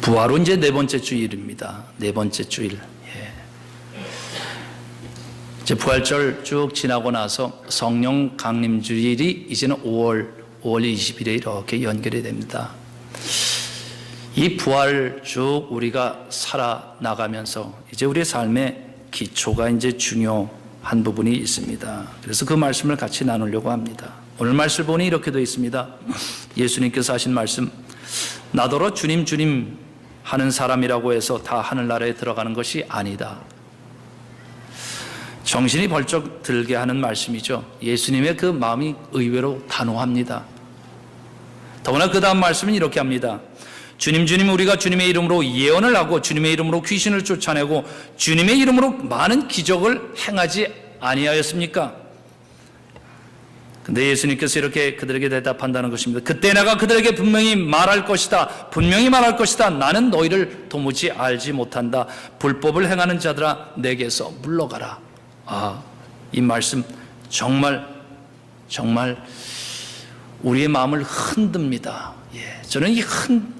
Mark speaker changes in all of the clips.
Speaker 1: 부활은 이제 네 번째 주일입니다. 네 번째 주일. 이제 부활절 쭉 지나고 나서 성령 강림 주일이 이제는 5월 20일에 이렇게 연결이 됩니다. 이 부활 쭉 우리가 살아나가면서 이제 우리의 삶의 기초가 이제 중요한 부분이 있습니다. 그래서 그 말씀을 같이 나누려고 합니다. 오늘 말씀을 보니 이렇게 되어 있습니다. 예수님께서 하신 말씀, 나더러 주님 주님 하는 사람이라고 해서 다 하늘나라에 들어가는 것이 아니다. 정신이 벌쩍 들게 하는 말씀이죠. 예수님의 그 마음이 의외로 단호합니다. 더구나 그 다음 말씀은 이렇게 합니다. 주님 주님 우리가 주님의 이름으로 예언을 하고 주님의 이름으로 귀신을 쫓아내고 주님의 이름으로 많은 기적을 행하지 아니하였습니까? 근데 예수님께서 이렇게 그들에게 대답한다는 것입니다. 그때 내가 그들에게 분명히 말할 것이다. 분명히 말할 것이다. 나는 너희를 도무지 알지 못한다. 불법을 행하는 자들아 내게서 물러가라. 이 말씀 정말 우리의 마음을 흔듭니다. 저는 이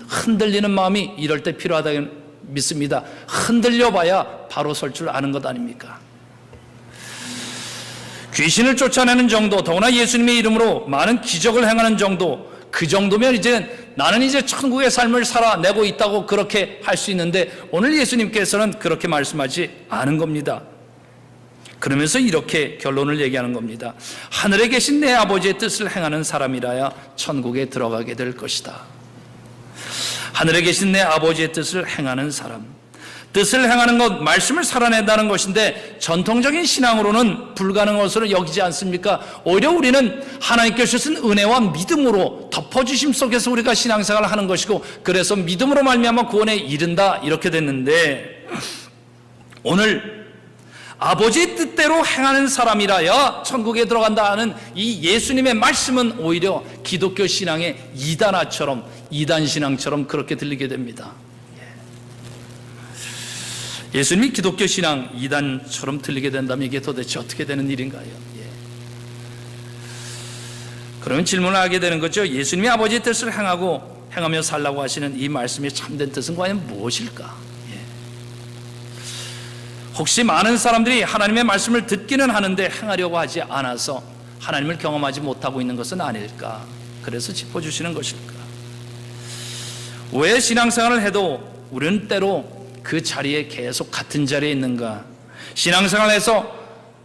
Speaker 1: 흔들리는 마음이 이럴 때 필요하다고 믿습니다. 흔들려 봐야 바로 설 줄 아는 것 아닙니까? 귀신을 쫓아내는 정도, 더구나 예수님의 이름으로 많은 기적을 행하는 정도, 그 정도면 이제 나는 이제 천국의 삶을 살아내고 있다고 그렇게 할 수 있는데 오늘 예수님께서는 그렇게 말씀하지 않은 겁니다. 그러면서 이렇게 결론을 얘기하는 겁니다. 하늘에 계신 내 아버지의 뜻을 행하는 사람이라야 천국에 들어가게 될 것이다. 하늘에 계신 내 아버지의 뜻을 행하는 사람, 뜻을 행하는 것, 말씀을 살아낸다는 것인데 전통적인 신앙으로는 불가능한 것으로 여기지 않습니까? 오히려 우리는 하나님께서 주신 은혜와 믿음으로 덮어주심 속에서 우리가 신앙생활을 하는 것이고 그래서 믿음으로 말미암아 구원에 이른다 이렇게 됐는데 오늘 아버지의 뜻대로 행하는 사람이라야 천국에 들어간다 하는 이 예수님의 말씀은 오히려 기독교 신앙의 이단 신앙처럼 그렇게 들리게 됩니다. 예수님이 기독교 신앙 이단처럼 들리게 된다면 이게 도대체 어떻게 되는 일인가요? 그러면 질문을 하게 되는 거죠. 예수님이 아버지의 뜻을 행하며 살라고 하시는 이 말씀의 참된 뜻은 과연 무엇일까? 혹시 많은 사람들이 하나님의 말씀을 듣기는 하는데 행하려고 하지 않아서 하나님을 경험하지 못하고 있는 것은 아닐까? 그래서 짚어주시는 것일까? 왜 신앙생활을 해도 우리는 때로 그 자리에 계속 같은 자리에 있는가? 신앙생활에서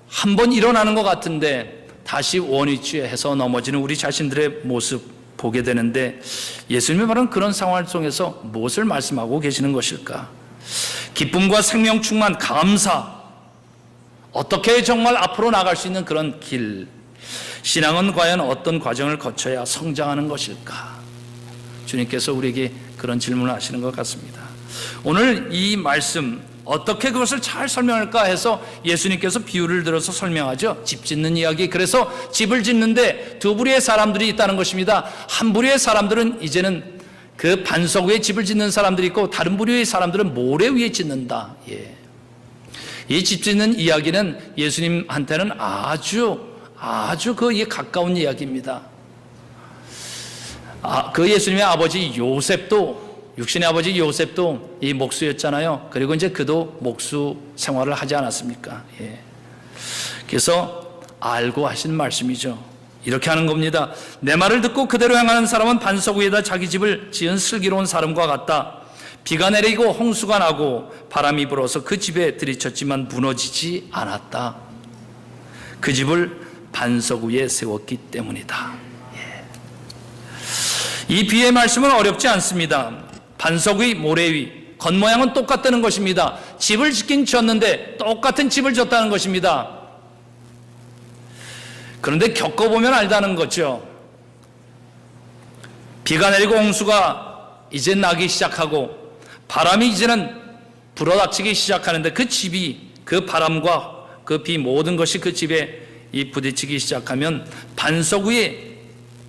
Speaker 1: 한 번 일어나는 것 같은데 다시 원위치해서 넘어지는 우리 자신들의 모습 보게 되는데 예수님이 바로 그런 상황을 통해서 무엇을 말씀하고 계시는 것일까? 기쁨과 생명 충만, 감사, 어떻게 정말 앞으로 나갈 수 있는 그런 길, 신앙은 과연 어떤 과정을 거쳐야 성장하는 것일까? 주님께서 우리에게 그런 질문을 하시는 것 같습니다. 오늘 이 말씀 어떻게 그것을 잘 설명할까 해서 예수님께서 비유를 들어서 설명하죠. 집 짓는 이야기. 그래서 집을 짓는데 두 부류의 사람들이 있다는 것입니다. 한 부류의 사람들은 이제는 그 반석 위에 집을 짓는 사람들이 있고 다른 부류의 사람들은 모래 위에 짓는다. 이 집 짓는 이야기는 예수님한테는 아주 그에 가까운 이야기입니다. 그 예수님의 아버지 요셉도, 육신의 아버지 요셉도 이 목수였잖아요. 그리고 이제 그도 목수 생활을 하지 않았습니까? 그래서 알고 하신 말씀이죠. 이렇게 하는 겁니다. 내 말을 듣고 그대로 행하는 사람은 반석 위에다 자기 집을 지은 슬기로운 사람과 같다. 비가 내리고 홍수가 나고 바람이 불어서 그 집에 들이쳤지만 무너지지 않았다. 그 집을 반석 위에 세웠기 때문이다. 이 비유의 말씀은 어렵지 않습니다. 반석 위, 모래 위, 겉모양은 똑같다는 것입니다. 집을 짓긴 지었는데 똑같은 집을 졌다는 것입니다. 그런데 겪어보면 알다는 거죠. 비가 내리고 홍수가 이제 나기 시작하고 바람이 이제는 불어닥치기 시작하는데 그 집이 그 바람과 그 비 모든 것이 그 집에 부딪히기 시작하면 반석 위에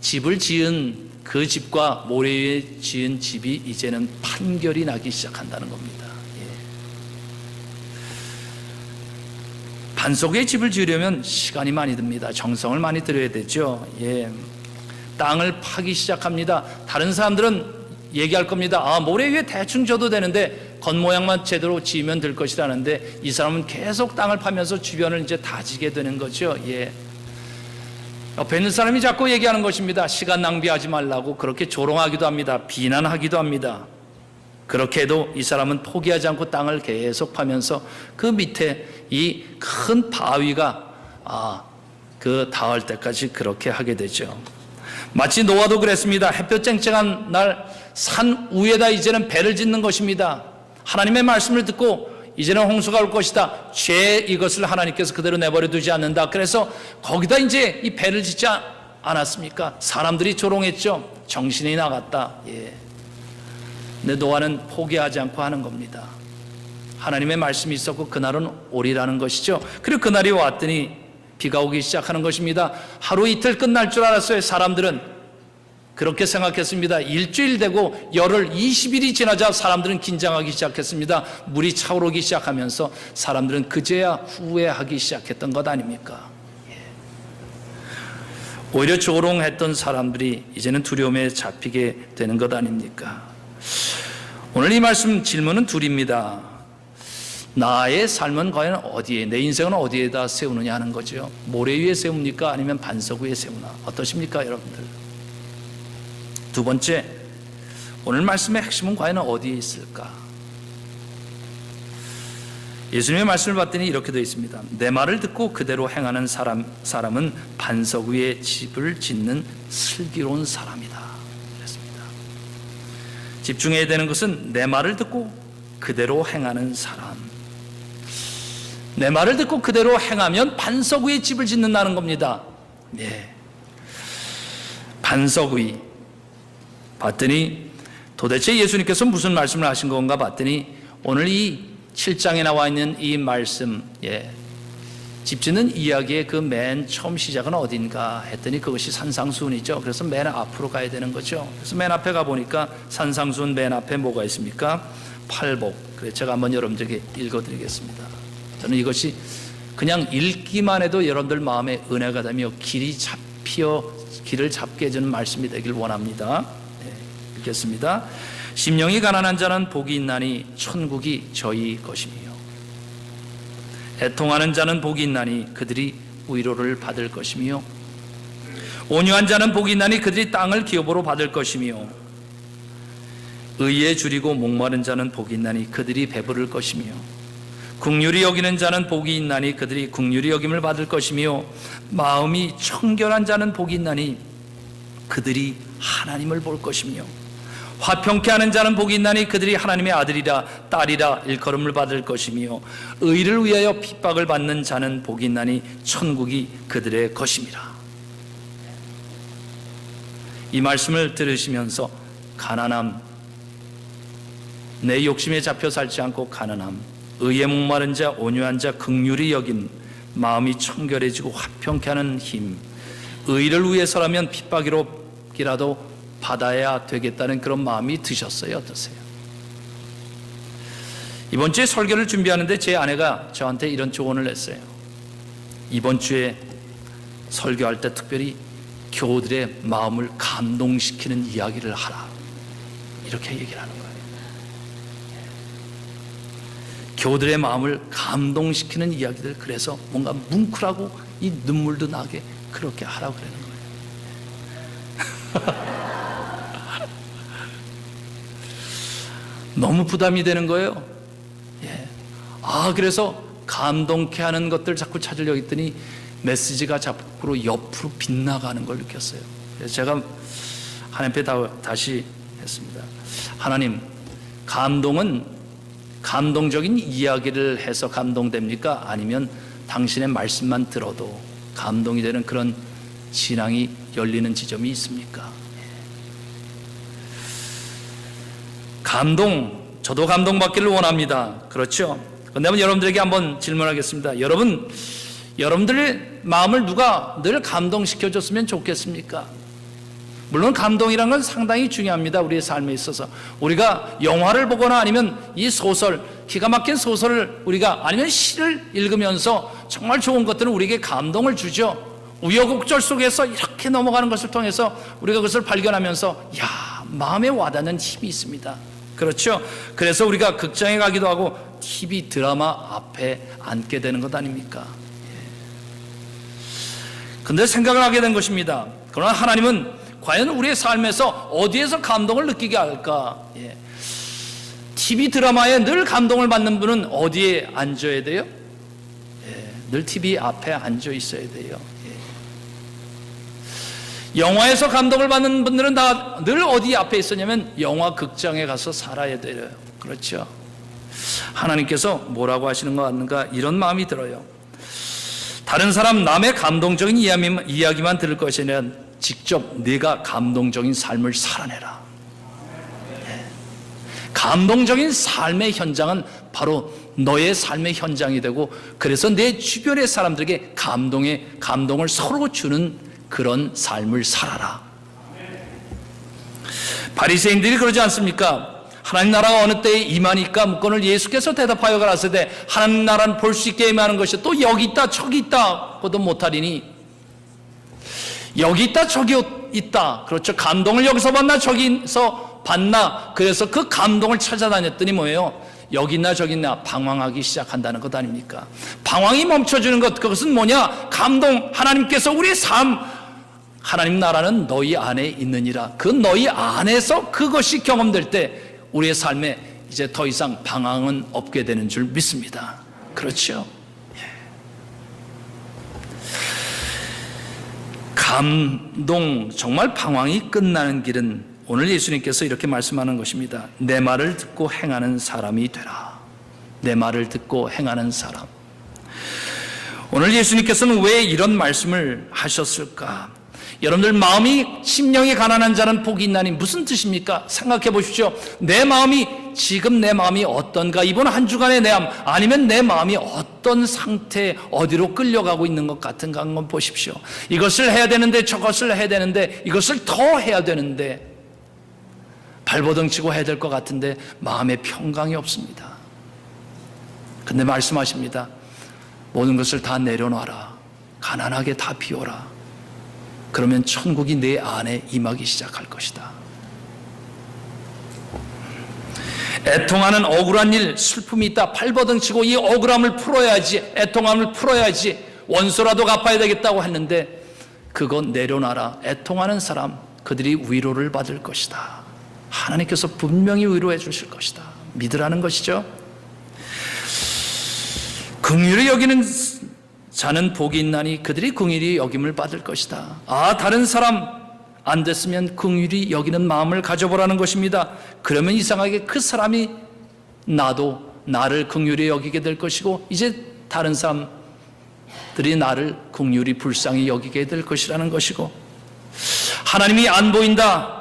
Speaker 1: 집을 지은 그 집과 모래 위에 지은 집이 이제는 판결이 나기 시작한다는 겁니다. 반석 위에 집을 지으려면 시간이 많이 듭니다. 정성을 많이 들여야 되죠. 땅을 파기 시작합니다. 다른 사람들은 얘기할 겁니다. 모래 위에 대충 져도 되는데 겉모양만 제대로 지으면 될 것이라는데 이 사람은 계속 땅을 파면서 주변을 이제 다지게 되는 거죠. 옆에 있는 사람이 자꾸 얘기하는 것입니다. 시간 낭비하지 말라고 그렇게 조롱하기도 합니다. 비난하기도 합니다. 그렇게 해도 이 사람은 포기하지 않고 땅을 계속 파면서 그 밑에 이 큰 바위가 그 닿을 때까지 그렇게 하게 되죠. 마치 노아도 그랬습니다. 햇볕 쨍쨍한 날 산 위에다 이제는 배를 짓는 것입니다. 하나님의 말씀을 듣고 이제는 홍수가 올 것이다. 죄 이것을 하나님께서 그대로 내버려 두지 않는다. 그래서 거기다 이제 이 배를 짓지 않았습니까? 사람들이 조롱했죠. 정신이 나갔다. 근데 노아는 포기하지 않고 하는 겁니다. 하나님의 말씀이 있었고 그날은 오리라는 것이죠. 그리고 그날이 왔더니 비가 오기 시작하는 것입니다. 하루 이틀 끝날 줄 알았어요. 사람들은 그렇게 생각했습니다. 일주일 되고 열흘 20일이 지나자 사람들은 긴장하기 시작했습니다. 물이 차오르기 시작하면서 사람들은 그제야 후회하기 시작했던 것 아닙니까? 오히려 조롱했던 사람들이 이제는 두려움에 잡히게 되는 것 아닙니까? 오늘 이 말씀 질문은 둘입니다. 나의 삶은 과연 어디에, 내 인생은 어디에다 세우느냐 하는 거죠. 모래 위에 세웁니까? 아니면 반석 위에 세우나? 어떠십니까, 여러분들? 두 번째, 오늘 말씀의 핵심은 과연 어디에 있을까? 예수님의 말씀을 봤더니 이렇게 되어 있습니다. 내 말을 듣고 그대로 행하는 사람은 반석 위에 집을 짓는 슬기로운 사람이다. 그랬습니다. 집중해야 되는 것은 내 말을 듣고 그대로 행하는 사람. 내 말을 듣고 그대로 행하면 반석 위에 집을 짓는다는 겁니다. 반석 위. 봤더니 도대체 예수님께서 무슨 말씀을 하신 건가 봤더니 오늘 이 7장에 나와 있는 이 말씀, 집 짓는 이야기의 그 맨 처음 시작은 어딘가 했더니 그것이 산상수훈이죠. 그래서 맨 앞으로 가야 되는 거죠. 그래서 맨 앞에 가보니까 산상수훈 맨 앞에 뭐가 있습니까? 팔복. 그래서 제가 한번 여러분들에게 읽어드리겠습니다. 저는 이것이 그냥 읽기만 해도 여러분들 마음에 은혜가 되며 길을 잡게 해주는 말씀이 되길 원합니다. 읽겠습니다. 심령이 가난한 자는 복이 있나니 천국이 저희 것이며 애통하는 자는 복이 있나니 그들이 위로를 받을 것이며 온유한 자는 복이 있나니 그들이 땅을 기업으로 받을 것이며 의에 줄이고 목마른 자는 복이 있나니 그들이 배부를 것이며 긍휼히 여기는 자는 복이 있나니 그들이 긍휼히 여김을 받을 것이며 마음이 청결한 자는 복이 있나니 그들이 하나님을 볼 것이며 화평케 하는 자는 복이 있나니 그들이 하나님의 아들이라 딸이라 일컬음을 받을 것이며 의를 위하여 핍박을 받는 자는 복이 있나니 천국이 그들의 것임이라. 이 말씀을 들으시면서 가난함, 내 욕심에 잡혀 살지 않고 가난함, 의에 목마른 자, 온유한 자, 긍휼히 여긴 마음이 청결해지고 화평케 하는 힘, 의를 위해서라면 핍박이라도 받아야 되겠다는 그런 마음이 드셨어요? 어떠세요? 이번 주에 설교를 준비하는데 제 아내가 저한테 이런 조언을 했어요. 이번 주에 설교할 때 특별히 교우들의 마음을 감동시키는 이야기를 하라. 이렇게 얘기를 하는 거예요. 교우들의 마음을 감동시키는 이야기들, 그래서 뭔가 뭉클하고 이 눈물도 나게 그렇게 하라고 그러는 거예요. 너무 부담이 되는 거예요. 그래서 감동케 하는 것들 자꾸 찾으려고 했더니 메시지가 자꾸 옆으로 빗나가는 걸 느꼈어요. 그래서 제가 하나님 앞에 다시 했습니다. 하나님, 감동은 감동적인 이야기를 해서 감동됩니까? 아니면 당신의 말씀만 들어도 감동이 되는 그런 신앙이 열리는 지점이 있습니까? 감동, 저도 감동받기를 원합니다. 그렇죠? 그런데 여러분들에게 한번 질문하겠습니다. 여러분들의 마음을 누가 늘 감동시켜줬으면 좋겠습니까? 물론 감동이란 건 상당히 중요합니다. 우리의 삶에 있어서. 우리가 영화를 보거나 아니면 이 소설, 기가 막힌 소설을 우리가 아니면 시를 읽으면서 정말 좋은 것들은 우리에게 감동을 주죠. 우여곡절 속에서 이렇게 넘어가는 것을 통해서 우리가 그것을 발견하면서 마음에 와닿는 힘이 있습니다. 그렇죠? 그래서 우리가 극장에 가기도 하고 TV 드라마 앞에 앉게 되는 것 아닙니까? 근데 생각을 하게 된 것입니다. 그러나 하나님은 과연 우리의 삶에서 어디에서 감동을 느끼게 할까? TV 드라마에 늘 감동을 받는 분은 어디에 앉아야 돼요? 늘 TV 앞에 앉아 있어야 돼요. 영화에서 감동을 받는 분들은 다 늘 어디 앞에 있었냐면 영화 극장에 가서 살아야 돼요. 그렇죠? 하나님께서 뭐라고 하시는 것 같는가 이런 마음이 들어요. 다른 사람 남의 감동적인 이야기만 들을 것이 아니라 직접 네가 감동적인 삶을 살아내라. 감동적인 삶의 현장은 바로 너의 삶의 현장이 되고, 그래서 내 주변의 사람들에게 감동을 서로 주는 그런 삶을 살아라. 바리새인들이 그러지 않습니까? 하나님 나라가 어느 때에 임하니까 묻건을 예수께서 대답하여 가라사대 하나님 나라는 볼 수 있게 임하는 것이 또 여기 있다 저기 있다 고도 못하리니, 여기 있다 저기 있다, 그렇죠? 감동을 여기서 받나 저기서 받나, 그래서 그 감동을 찾아다녔더니 뭐예요? 여기 있나 저기 있나 방황하기 시작한다는 것 아닙니까? 방황이 멈춰주는 것, 그것은 뭐냐? 감동, 하나님께서 우리의 삶, 하나님 나라는 너희 안에 있느니라. 그 너희 안에서 그것이 경험될 때 우리의 삶에 이제 더 이상 방황은 없게 되는 줄 믿습니다. 그렇죠? 감동, 정말 방황이 끝나는 길은 오늘 예수님께서 이렇게 말씀하는 것입니다. 내 말을 듣고 행하는 사람이 되라. 내 말을 듣고 행하는 사람. 오늘 예수님께서는 왜 이런 말씀을 하셨을까? 여러분들 마음이 심령이 가난한 자는 복이 있나니 무슨 뜻입니까? 생각해 보십시오. 지금 내 마음이 어떤가? 이번 한 주간의 내 마음, 아니면 내 마음이 어떤 상태, 어디로 끌려가고 있는 것 같은가 한번 보십시오. 이것을 해야 되는데 저것을 해야 되는데 이것을 더 해야 되는데 발버둥 치고 해야 될 것 같은데 마음에 평강이 없습니다. 근데 말씀하십니다. 모든 것을 다 내려놔라. 가난하게 다 비워라. 그러면 천국이 내 안에 임하기 시작할 것이다. 애통하는 억울한 일, 슬픔이 있다. 발버둥 치고 이 억울함을 풀어야지, 애통함을 풀어야지, 원수라도 갚아야 되겠다고 했는데 그건 내려놔라. 애통하는 사람, 그들이 위로를 받을 것이다. 하나님께서 분명히 위로해 주실 것이다. 믿으라는 것이죠. 긍휼히 여기는 자는 복이 있나니 그들이 긍휼히 여김을 받을 것이다. 다른 사람 안 됐으면 긍휼히 여기는 마음을 가져보라는 것입니다. 그러면 이상하게 그 사람이 나를 긍휼히 여기게 될 것이고, 이제 다른 사람들이 나를 긍휼히 불쌍히 여기게 될 것이라는 것이고, 하나님이 안 보인다,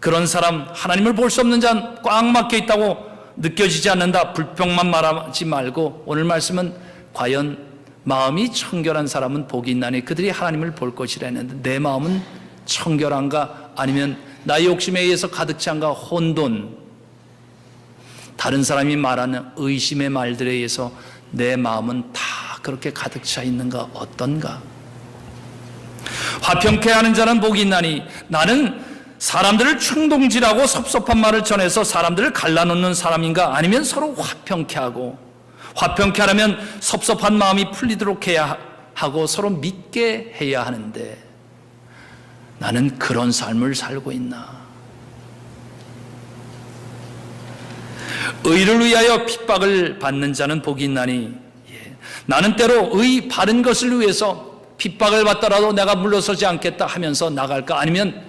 Speaker 1: 그런 사람, 하나님을 볼 수 없는 자는 꽉 막혀 있다고 느껴지지 않는다, 불평만 말하지 말고, 오늘 말씀은 과연 마음이 청결한 사람은 복이 있나니 그들이 하나님을 볼 것이라 했는데, 내 마음은 청결한가? 아니면 나의 욕심에 의해서 가득 찬가? 혼돈, 다른 사람이 말하는 의심의 말들에 의해서 내 마음은 다 그렇게 가득 차 있는가? 어떤가? 화평케 하는 자는 복이 있나니, 나는 사람들을 충동질하고 섭섭한 말을 전해서 사람들을 갈라놓는 사람인가? 아니면 서로 화평케 하고, 화평케 하려면 섭섭한 마음이 풀리도록 해야 하고 서로 믿게 해야 하는데 나는 그런 삶을 살고 있나? 의를 위하여 핍박을 받는 자는 복이 있나니, 나는 때로 바른 것을 위해서 핍박을 받더라도 내가 물러서지 않겠다 하면서 나갈까? 아니면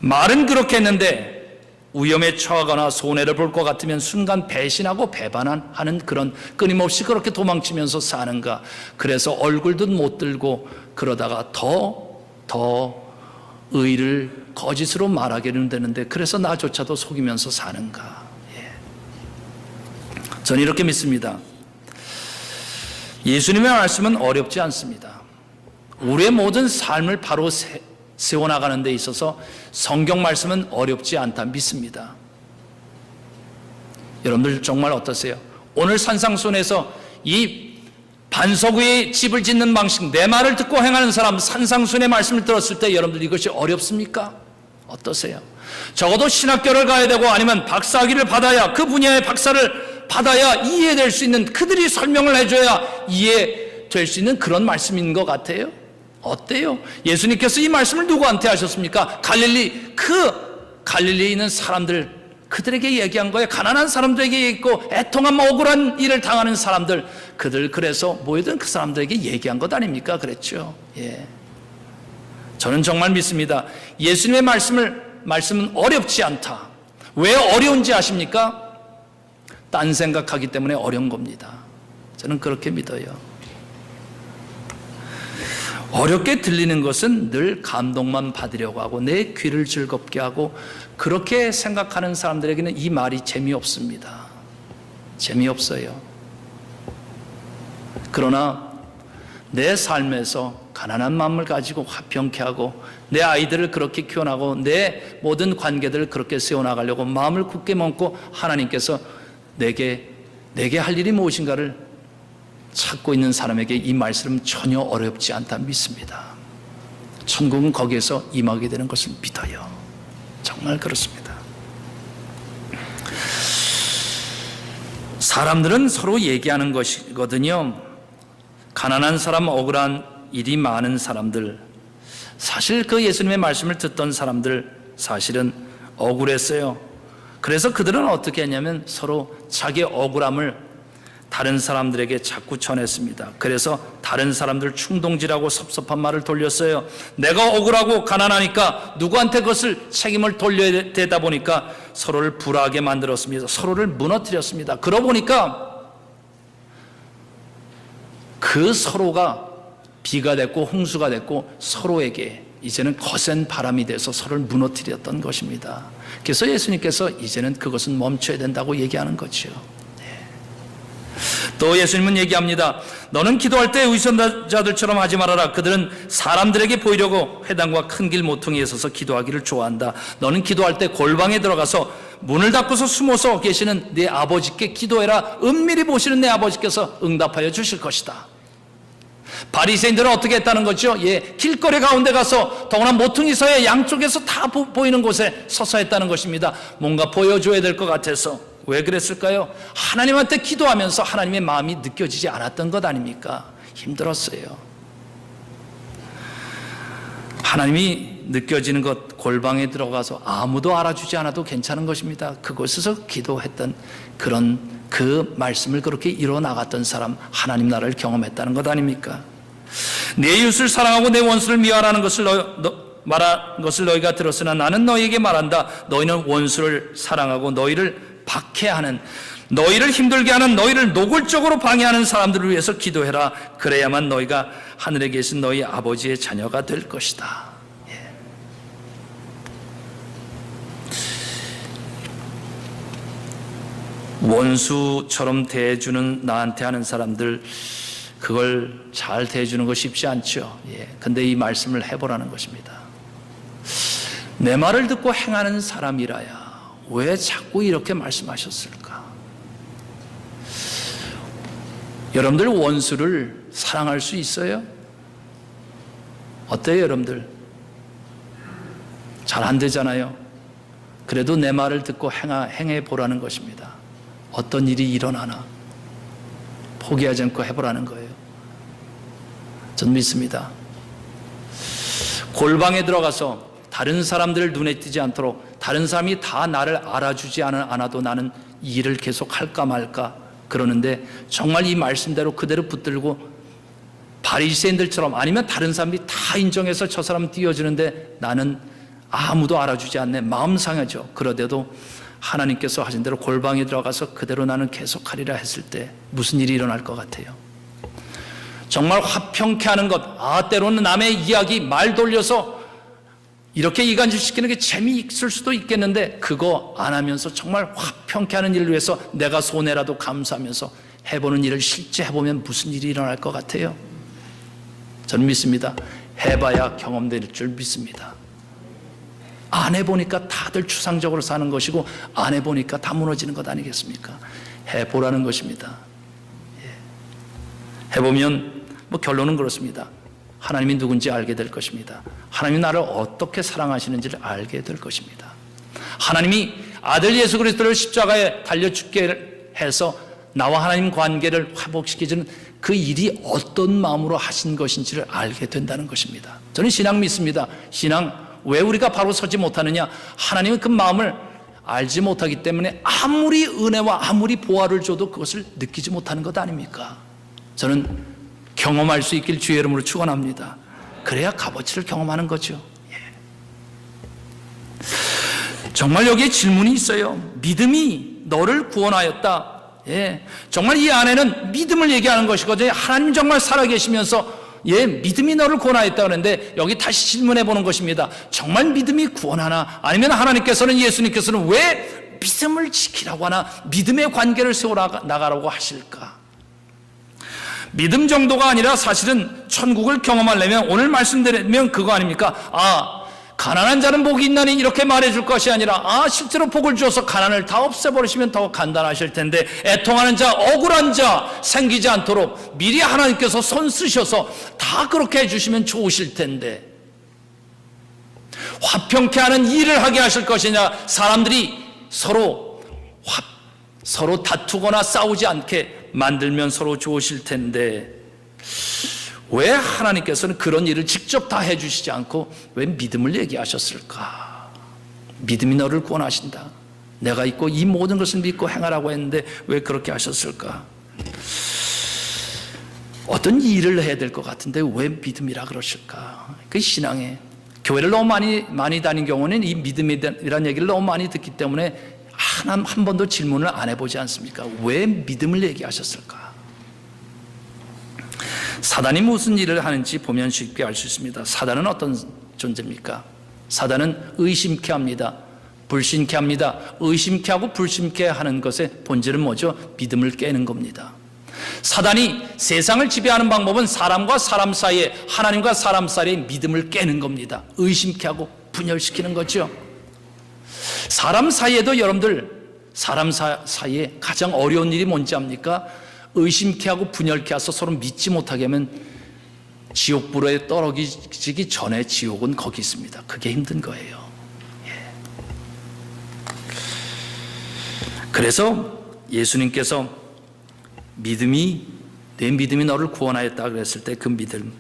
Speaker 1: 말은 그렇게 했는데 위험에 처하거나 손해를 볼 것 같으면 순간 배신하고 배반하는 그런, 끊임없이 그렇게 도망치면서 사는가? 그래서 얼굴도 못 들고 그러다가 더 의를 거짓으로 말하게는 되는데 그래서 나조차도 속이면서 사는가? 저는 이렇게 믿습니다. 예수님의 말씀은 어렵지 않습니다. 우리의 모든 삶을 바로 세워나가는 데 있어서 성경 말씀은 어렵지 않다 믿습니다. 여러분들 정말 어떠세요? 오늘 산상순에서 이 반석 위에 집을 짓는 방식, 내 말을 듣고 행하는 사람, 산상순의 말씀을 들었을 때 여러분들 이것이 어렵습니까? 어떠세요? 적어도 신학교를 가야 되고 아니면 박사학위를 받아야, 그 분야의 박사를 받아야 이해될 수 있는, 그들이 설명을 해줘야 이해될 수 있는 그런 말씀인 것 같아요. 어때요? 예수님께서 이 말씀을 누구한테 하셨습니까? 갈릴리에 있는 사람들, 그들에게 얘기한 거예요. 가난한 사람들에게 있고 애통한 억울한 일을 당하는 사람들, 그들 그래서 모이던 그 사람들에게 얘기한 것 아닙니까? 그랬죠. 예. 저는 정말 믿습니다. 예수님의 말씀은 어렵지 않다. 왜 어려운지 아십니까? 딴 생각하기 때문에 어려운 겁니다. 저는 그렇게 믿어요. 어렵게 들리는 것은 늘 감동만 받으려고 하고 내 귀를 즐겁게 하고 그렇게 생각하는 사람들에게는 이 말이 재미없습니다. 재미없어요. 그러나 내 삶에서 가난한 마음을 가지고 화평케 하고 내 아이들을 그렇게 키워나가고 내 모든 관계들을 그렇게 세워나가려고 마음을 굳게 먹고 하나님께서 내게 할 일이 무엇인가를 찾고 있는 사람에게 이 말씀은 전혀 어렵지 않다 믿습니다. 천국은 거기에서 임하게 되는 것을 믿어요. 정말 그렇습니다. 사람들은 서로 얘기하는 것이거든요. 가난한 사람, 억울한 일이 많은 사람들, 사실 그 예수님의 말씀을 듣던 사람들 사실은 억울했어요. 그래서 그들은 어떻게 했냐면 서로 자기 억울함을 다른 사람들에게 자꾸 전했습니다. 그래서 다른 사람들 충동질하고 섭섭한 말을 돌렸어요. 내가 억울하고 가난하니까 누구한테 그것을 책임을 돌려야 되다 보니까 서로를 불화하게 만들었습니다. 서로를 무너뜨렸습니다. 그러고 보니까 그 서로가 비가 됐고 홍수가 됐고 서로에게 이제는 거센 바람이 돼서 서로를 무너뜨렸던 것입니다. 그래서 예수님께서 이제는 그것은 멈춰야 된다고 얘기하는 거죠. 또 예수님은 얘기합니다. 너는 기도할 때 의선자들처럼 하지 말아라. 그들은 사람들에게 보이려고 회당과 큰 길 모퉁이에 서서 기도하기를 좋아한다. 너는 기도할 때 골방에 들어가서 문을 닫고서 숨어서 계시는 네 아버지께 기도해라. 은밀히 보시는 내 아버지께서 응답하여 주실 것이다. 바리새인들은 어떻게 했다는 거죠? 길거리 가운데 가서 더구나 모퉁이서의 양쪽에서 다 보이는 곳에 서서 했다는 것입니다. 뭔가 보여줘야 될 것 같아서. 왜 그랬을까요? 하나님한테 기도하면서 하나님의 마음이 느껴지지 않았던 것 아닙니까? 힘들었어요. 하나님이 느껴지는 것, 골방에 들어가서 아무도 알아주지 않아도 괜찮은 것입니다. 그곳에서 기도했던 그 말씀을 그렇게 이뤄나갔던 사람, 하나님 나라를 경험했다는 것 아닙니까? 내 이웃을 사랑하고 내 원수를 미워하라는 것을 말한 것을 너희가 들었으나 나는 너희에게 말한다. 너희는 원수를 사랑하고 너희를 박해하는, 너희를 힘들게 하는, 너희를 노골적으로 방해하는 사람들을 위해서 기도해라. 그래야만 너희가 하늘에 계신 너희 아버지의 자녀가 될 것이다. 원수처럼 대해주는, 나한테 하는 사람들, 그걸 잘 대해주는 거 쉽지 않죠. 근데 이 말씀을 해보라는 것입니다. 내 말을 듣고 행하는 사람이라야 왜 자꾸 이렇게 말씀하셨을까? 여러분들 원수를 사랑할 수 있어요? 어때요, 여러분들? 잘 안 되잖아요. 그래도 내 말을 듣고 행해 보라는 것입니다. 어떤 일이 일어나나 포기하지 않고 해보라는 거예요. 전 믿습니다. 골방에 들어가서 다른 사람들을 눈에 띄지 않도록, 다른 사람이 다 나를 알아주지 않아도 나는 이 일을 계속 할까 말까 그러는데, 정말 이 말씀대로 그대로 붙들고 바리새인들처럼, 아니면 다른 사람이 다 인정해서 저 사람 띄워주는데 나는 아무도 알아주지 않네, 마음 상하죠. 그러대도 하나님께서 하신 대로 골방에 들어가서 그대로 나는 계속하리라 했을 때 무슨 일이 일어날 것 같아요? 정말 화평케 하는 것, 때로는 남의 이야기 말 돌려서 이렇게 이간질시키는 게 재미있을 수도 있겠는데, 그거 안 하면서 정말 화평케 하는 일을 위해서 내가 손해라도 감수하면서 해보는 일을 실제 해보면 무슨 일이 일어날 것 같아요? 저는 믿습니다. 해봐야 경험될 줄 믿습니다. 안 해보니까 다들 추상적으로 사는 것이고, 안 해보니까 다 무너지는 것 아니겠습니까? 해보라는 것입니다. 해보면 결론은 그렇습니다. 하나님이 누군지 알게 될 것입니다. 하나님이 나를 어떻게 사랑하시는지를 알게 될 것입니다. 하나님이 아들 예수 그리스도를 십자가에 달려 죽게 해서 나와 하나님 관계를 회복시켜주는 그 일이 어떤 마음으로 하신 것인지를 알게 된다는 것입니다. 저는 신앙 믿습니다. 신앙 왜 우리가 바로 서지 못하느냐? 하나님은 그 마음을 알지 못하기 때문에 아무리 은혜와 아무리 보화를 줘도 그것을 느끼지 못하는 것 아닙니까? 저는 경험할 수 있길 주의 이름으로 축원합니다. 그래야 값어치를 경험하는 거죠. 정말 여기에 질문이 있어요. 믿음이 너를 구원하였다. 정말 이 안에는 믿음을 얘기하는 것이거든요. 하나님 정말 살아계시면서 믿음이 너를 구원하였다 그러는데 여기 다시 질문해 보는 것입니다. 정말 믿음이 구원하나? 아니면 하나님께서는 예수님께서는 왜 믿음을 지키라고 하나? 믿음의 관계를 세워나가라고 하실까? 믿음 정도가 아니라 사실은 천국을 경험하려면 오늘 말씀드리면 그거 아닙니까? 가난한 자는 복이 있나니 이렇게 말해줄 것이 아니라 실제로 복을 주어서 가난을 다 없애버리시면 더 간단하실 텐데, 애통하는 자, 억울한 자 생기지 않도록 미리 하나님께서 손 쓰셔서 다 그렇게 해주시면 좋으실 텐데, 화평케 하는 일을 하게 하실 것이냐, 사람들이 서로 다투거나 싸우지 않게 만들면 서로 좋으실 텐데, 왜 하나님께서는 그런 일을 직접 다 해주시지 않고 왜 믿음을 얘기하셨을까? 믿음이 너를 구원하신다. 내가 있고 이 모든 것을 믿고 행하라고 했는데 왜 그렇게 하셨을까? 어떤 일을 해야 될 것 같은데 왜 믿음이라 그러실까? 그 신앙에 교회를 너무 많이 다닌 경우는 이 믿음이라는 얘기를 너무 많이 듣기 때문에 한 번도 질문을 안 해보지 않습니까? 왜 믿음을 얘기하셨을까? 사단이 무슨 일을 하는지 보면 쉽게 알 수 있습니다. 사단은 어떤 존재입니까? 사단은 의심케 합니다. 불신케 합니다. 의심케 하고 불신케 하는 것의 본질은 뭐죠? 믿음을 깨는 겁니다. 사단이 세상을 지배하는 방법은 사람과 사람 사이에, 하나님과 사람 사이에 믿음을 깨는 겁니다. 의심케 하고 분열시키는 거죠. 사람 사이에도 여러분들, 사람 사이에 가장 어려운 일이 뭔지 압니까? 의심케 하고 분열케 해서 서로 믿지 못하게 하면 지옥불에 떨어지기 전에 지옥은 거기 있습니다. 그게 힘든 거예요. 그래서 예수님께서 내 믿음이 너를 구원하였다 그랬을 때 그 믿음,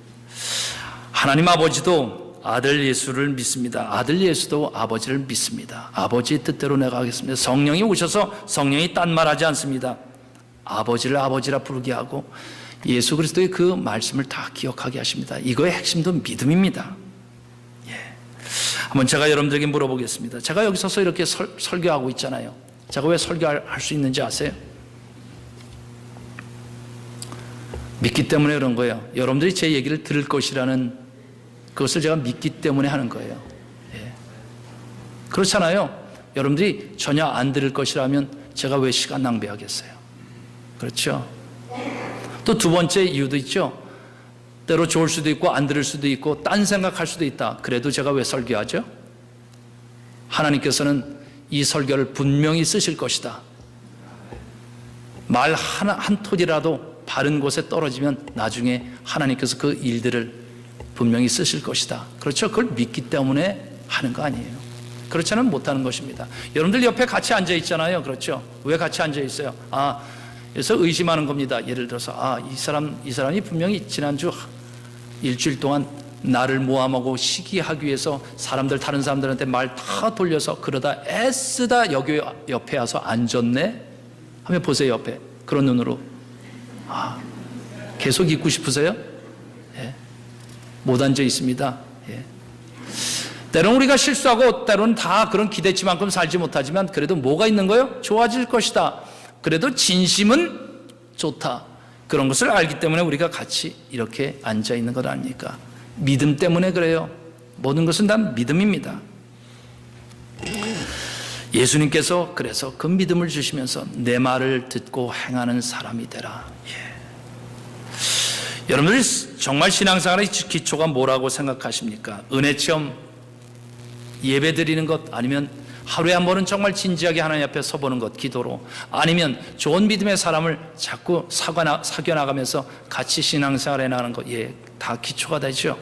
Speaker 1: 하나님 아버지도 아들 예수를 믿습니다. 아들 예수도 아버지를 믿습니다. 아버지의 뜻대로 내가 하겠습니다. 성령이 오셔서 성령이 딴 말하지 않습니다. 아버지를 아버지라 부르게 하고 예수 그리스도의 그 말씀을 다 기억하게 하십니다. 이거의 핵심도 믿음입니다. 한번 제가 여러분들에게 물어보겠습니다. 제가 여기 서서 이렇게 설교하고 있잖아요. 제가 왜 설교할 수 있는지 아세요? 믿기 때문에 그런 거예요. 여러분들이 제 얘기를 들을 것이라는 그것을 제가 믿기 때문에 하는 거예요. 그렇잖아요. 여러분들이 전혀 안 들을 것이라면 제가 왜 시간 낭비하겠어요? 그렇죠? 또 두 번째 이유도 있죠. 때로 좋을 수도 있고 안 들을 수도 있고 딴 생각할 수도 있다. 그래도 제가 왜 설교하죠? 하나님께서는 이 설교를 분명히 쓰실 것이다. 말 한 토리라도 바른 곳에 떨어지면 나중에 하나님께서 그 일들을 분명히 쓰실 것이다. 그렇죠? 그걸 믿기 때문에 하는 거 아니에요. 그렇지 않으면 못하는 것입니다. 여러분들 옆에 같이 앉아 있잖아요. 그렇죠? 왜 같이 앉아 있어요? 그래서 의심하는 겁니다. 예를 들어서 이 사람이 분명히 지난주 일주일 동안 나를 모함하고 시기하기 위해서 다른 사람들한테 말 다 돌려서 그러다 애쓰다 여기 옆에 와서 앉았네 하면 보세요. 옆에 그런 눈으로 계속 있고 싶으세요? 못 앉아 있습니다. 때로는 우리가 실수하고 때로는 다 그런 기대치만큼 살지 못하지만 그래도 뭐가 있는 거예요? 좋아질 것이다. 그래도 진심은 좋다. 그런 것을 알기 때문에 우리가 같이 이렇게 앉아 있는 것 아닙니까? 믿음 때문에 그래요. 모든 것은 다 믿음입니다. 예수님께서 그래서 그 믿음을 주시면서 내 말을 듣고 행하는 사람이 되라. 여러분들이 정말 신앙생활의 기초가 뭐라고 생각하십니까? 은혜 체험, 예배 드리는 것, 아니면 하루에 한 번은 정말 진지하게 하나님 앞에 서보는 것, 기도로. 아니면 좋은 믿음의 사람을 자꾸 사귀어 나가면서 같이 신앙생활 해나가는 것, 다 기초가 되죠.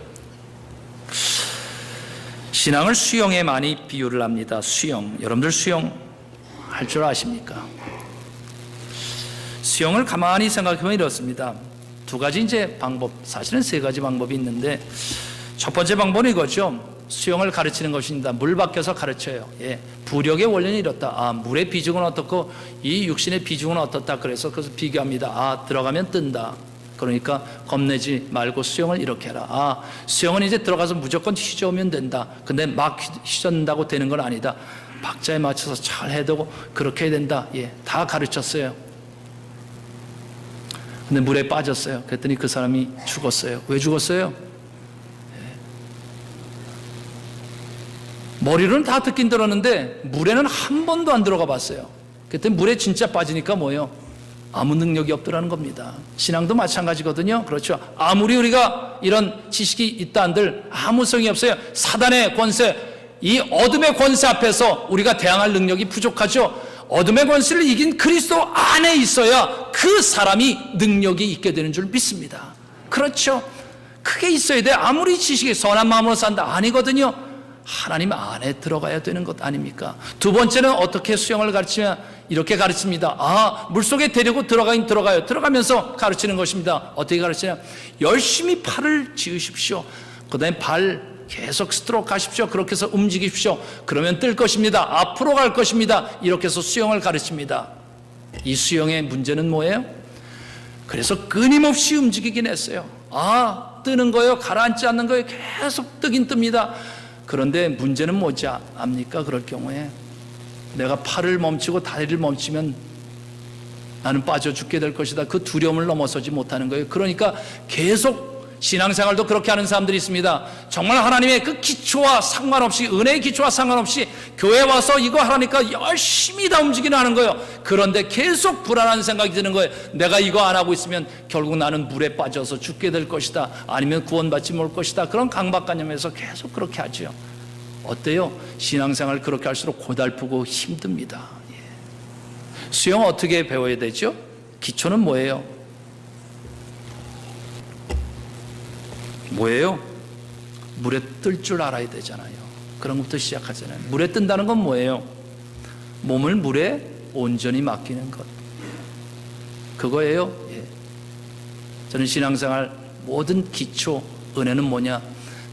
Speaker 1: 신앙을 수영에 많이 비유를 합니다. 수영. 여러분들 수영 할 줄 아십니까? 수영을 가만히 생각해보면 이렇습니다. 두 가지 이제 방법, 사실은 세 가지 방법이 있는데, 첫 번째 방법은 이거죠. 수영을 가르치는 것입니다. 물 밖에서 가르쳐요. 부력의 원리는 이렇다. 물의 비중은 어떻고 이 육신의 비중은 어떻다. 그래서 비교합니다. 들어가면 뜬다. 그러니까 겁내지 말고 수영을 이렇게 해라. 수영은 이제 들어가서 무조건 휘저으면 된다. 근데 막 휘젓는다고 되는 건 아니다. 박자에 맞춰서 잘 해두고 그렇게 해야 된다. 다 가르쳤어요. 근데 물에 빠졌어요. 그랬더니 그 사람이 죽었어요. 왜 죽었어요? 머리로는 다 듣긴 들었는데 물에는 한 번도 안 들어가 봤어요. 그때 물에 진짜 빠지니까 뭐예요? 아무 능력이 없더라는 겁니다. 신앙도 마찬가지거든요. 그렇죠. 아무리 우리가 이런 지식이 있다 한들 아무 소용이 없어요. 사단의 권세, 이 어둠의 권세 앞에서 우리가 대항할 능력이 부족하죠. 어둠의 권세를 이긴 그리스도 안에 있어야 그 사람이 능력이 있게 되는 줄 믿습니다. 그렇죠. 그게 있어야 돼. 아무리 지식이 선한 마음으로 산다 아니거든요. 하나님 안에 들어가야 되는 것 아닙니까? 두 번째는 어떻게 수영을 가르치면 이렇게 가르칩니다. 물속에 데리고 들어가긴 들어가요. 들어가면서 가르치는 것입니다. 어떻게 가르치냐? 열심히 팔을 지으십시오. 그 다음에 발 계속 스트로크 하십시오. 그렇게 해서 움직이십시오. 그러면 뜰 것입니다. 앞으로 갈 것입니다. 이렇게 해서 수영을 가르칩니다. 이 수영의 문제는 뭐예요? 그래서 끊임없이 움직이긴 했어요. 뜨는 거예요. 가라앉지 않는 거예요. 계속 뜨긴 뜹니다. 그런데 문제는 뭐지 압니까? 그럴 경우에 내가 팔을 멈추고 다리를 멈추면 나는 빠져 죽게 될 것이다. 그 두려움을 넘어서지 못하는 거예요. 그러니까 계속 신앙생활도 그렇게 하는 사람들이 있습니다. 정말 하나님의 그 기초와 상관없이, 은혜의 기초와 상관없이 교회 와서 이거 하라니까 열심히 다 움직이는 하는 거예요. 그런데 계속 불안한 생각이 드는 거예요. 내가 이거 안 하고 있으면 결국 나는 물에 빠져서 죽게 될 것이다. 아니면 구원받지 못할 것이다. 그런 강박관념에서 계속 그렇게 하죠. 어때요? 신앙생활 그렇게 할수록 고달프고 힘듭니다. 수영 어떻게 배워야 되죠? 기초는 뭐예요? 물에 뜰 줄 알아야 되잖아요. 그런 것부터 시작하잖아요. 물에 뜬다는 건 뭐예요? 몸을 물에 온전히 맡기는 것. 그거예요. 저는 신앙생활 모든 기초 은혜는 뭐냐?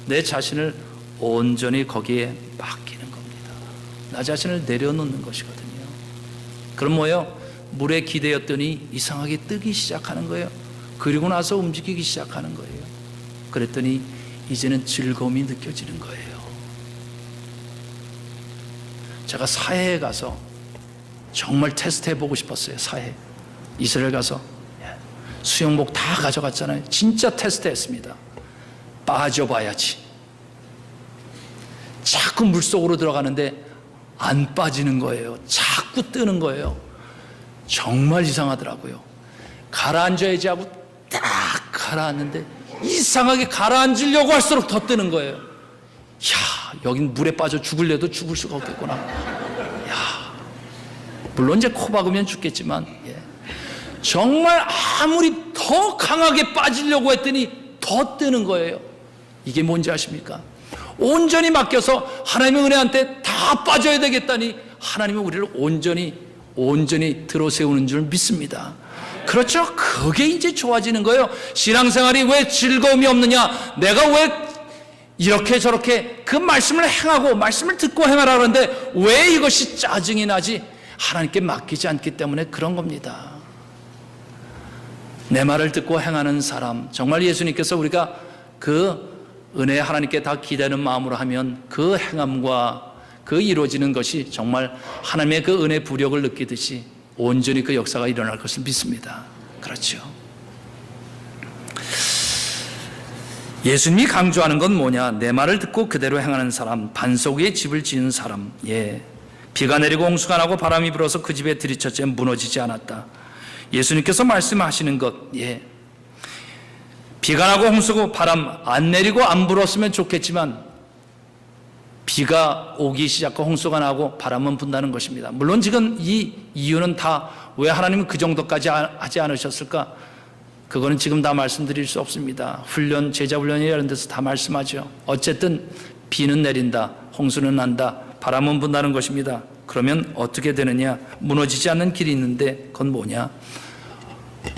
Speaker 1: 내 자신을 온전히 거기에 맡기는 겁니다. 나 자신을 내려놓는 것이거든요. 그럼 뭐예요? 물에 기대었더니 이상하게 뜨기 시작하는 거예요. 그리고 나서 움직이기 시작하는 거예요. 그랬더니 이제는 즐거움이 느껴지는 거예요. 제가 사해에 가서 정말 테스트 해보고 싶었어요. 사해 이스라엘 가서 수영복 다 가져갔잖아요. 진짜 테스트 했습니다. 빠져봐야지. 자꾸 물속으로 들어가는데 안 빠지는 거예요. 자꾸 뜨는 거예요. 정말 이상하더라고요. 가라앉아야지 하고 딱 가라앉는데 이상하게 가라앉으려고 할수록 더 뜨는 거예요. 여긴 물에 빠져 죽을래도 죽을 수가 없겠구나. 물론 이제 코 박으면 죽겠지만 정말 아무리 더 강하게 빠지려고 했더니 더 뜨는 거예요. 이게 뭔지 아십니까? 온전히 맡겨서 하나님의 은혜한테 다 빠져야 되겠다니 하나님은 우리를 온전히 들어세우는 줄 믿습니다. 그렇죠? 그게 이제 좋아지는 거예요. 신앙생활이 왜 즐거움이 없느냐? 내가 왜 이렇게 저렇게 그 말씀을 행하고 말씀을 듣고 행하라 그러는데 왜 이것이 짜증이 나지? 하나님께 맡기지 않기 때문에 그런 겁니다. 내 말을 듣고 행하는 사람, 정말 예수님께서 우리가 그 은혜 하나님께 다 기대는 마음으로 하면 그 행함과 그 이루어지는 것이 정말 하나님의 그 은혜 부력을 느끼듯이 온전히 그 역사가 일어날 것을 믿습니다. 그렇죠. 예수님이 강조하는 건 뭐냐? 내 말을 듣고 그대로 행하는 사람, 반석 위에 집을 지은 사람. 비가 내리고 홍수가 나고 바람이 불어서 그 집에 들이쳤지만 무너지지 않았다. 예수님께서 말씀하시는 것, 비가 나고 홍수고 바람 안 내리고 안 불었으면 좋겠지만 비가 오기 시작하고 홍수가 나고 바람은 분다는 것입니다. 물론 지금 이 이유는 다 왜 하나님은 그 정도까지 하지 않으셨을까? 그거는 지금 다 말씀드릴 수 없습니다. 훈련, 제자훈련이 이런 데서 다 말씀하죠. 어쨌든 비는 내린다, 홍수는 난다, 바람은 분다는 것입니다. 그러면 어떻게 되느냐? 무너지지 않는 길이 있는데 그건 뭐냐?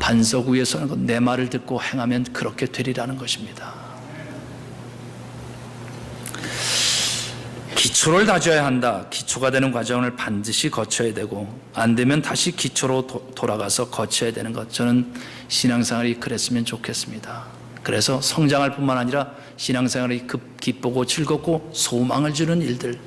Speaker 1: 반석 위에 서는 내 말을 듣고 행하면 그렇게 되리라는 것입니다. 기초를 다져야 한다. 기초가 되는 과정을 반드시 거쳐야 되고 안 되면 다시 기초로 돌아가서 거쳐야 되는 것. 저는 신앙생활이 그랬으면 좋겠습니다. 그래서 성장할 뿐만 아니라 신앙생활이 기쁘고 즐겁고 소망을 주는 일들,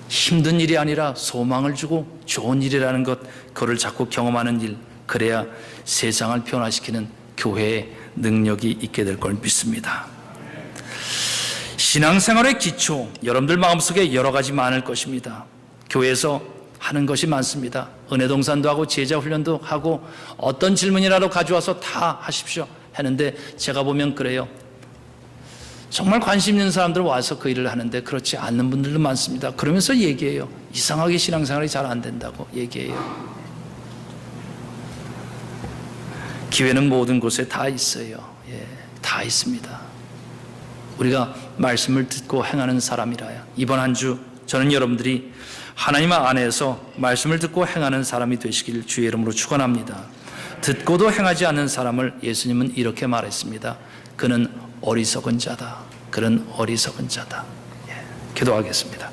Speaker 1: 힘든 일이 아니라 소망을 주고 좋은 일이라는 것, 그걸 자꾸 경험하는 일, 그래야 세상을 변화시키는 교회의 능력이 있게 될 걸 믿습니다. 신앙생활의 기초, 여러분들 마음속에 여러 가지 많을 것입니다. 교회에서 하는 것이 많습니다. 은혜동산도 하고 제자훈련도 하고 어떤 질문이라도 가져와서 다 하십시오 했는데 제가 보면 그래요. 정말 관심 있는 사람들 와서 그 일을 하는데 그렇지 않는 분들도 많습니다. 그러면서 얘기해요. 이상하게 신앙생활이 잘 안 된다고 얘기해요. 기회는 모든 곳에 다 있어요. 다 있습니다. 우리가 말씀을 듣고 행하는 사람이라야 이번 한 주 저는 여러분들이 하나님 안에서 말씀을 듣고 행하는 사람이 되시길 주의 이름으로 축원합니다. 듣고도 행하지 않는 사람을 예수님은 이렇게 말했습니다. 그는 어리석은 자다. 그는 어리석은 자다. 기도하겠습니다.